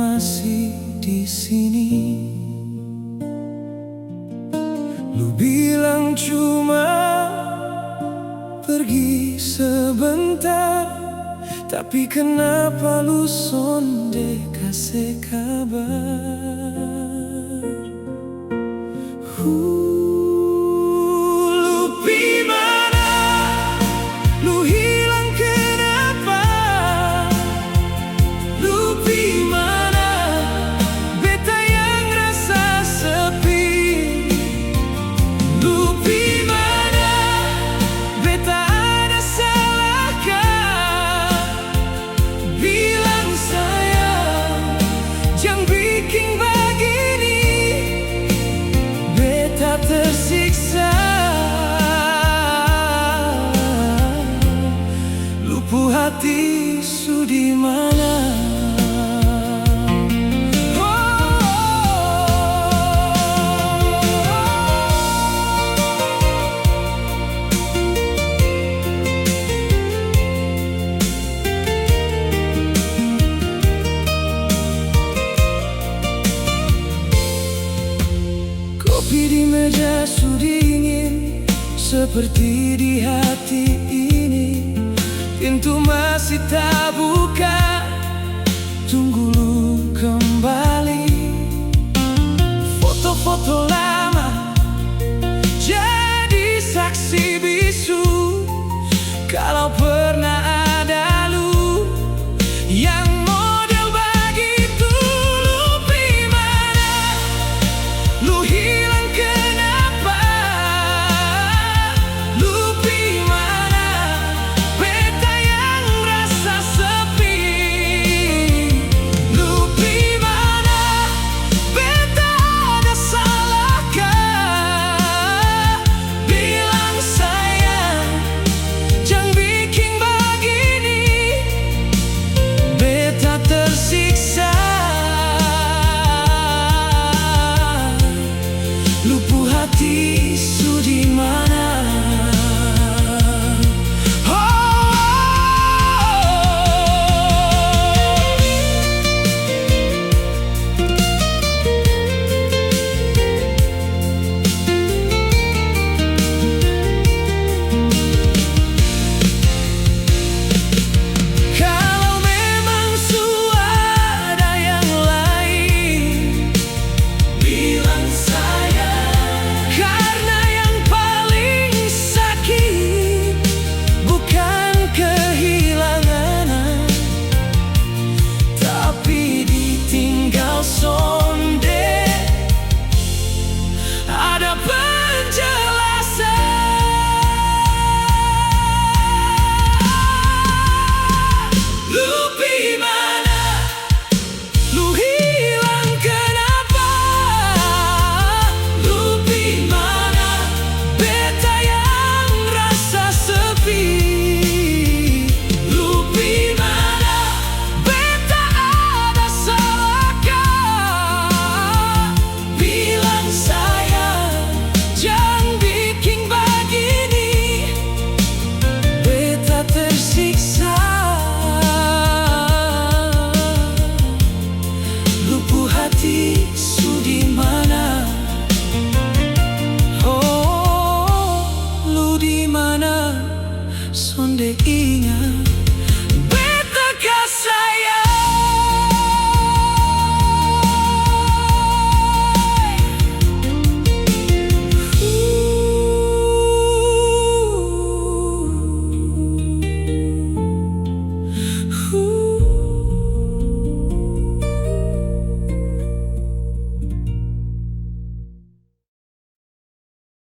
masih di sini. Lu bilang cuma pergi sebentar, tapi kenapa lu sonde kasih kabar? Lu dimana? Lu hilang kenapa? Lu dimana? Beta yang rasa sepi. Lu dimana? Beta ada salahkah? Bilang sayang, jangan bikin begini. Beta tersiksa. Lupu hati su dimana? Kopi di meja su dingin, seperti di hati ini. Pintu masih tak buka, tunggu lu kembali. Foto-foto lama jadi saksi bisu. Kalau pernah ada lu yang model begitu. Lu dimana? Lu hilang kenapa? Lu dimana? Beta yang rasa sepi. Lu dimana? Beta ada salahkah? Bilang sayang, jangan bikin begini. Beta tersiksa. Lupu hati su dimana? Kalau memang ada yang lain, bilang sayang. Karena yang paling sakit bukan kehilangan, tapi ditinggal sonde. Ada penjelasan. Lu dimana? Lu hilang kenapa? Lu dimana? Beta yang rasa sepi. Lu dimana? Beta ada salahkah? Bilang sayang, jangan bikin begini. Beta tersiksa. Lupu hati su dimana? Oh, lu dimana? Sonde ingat.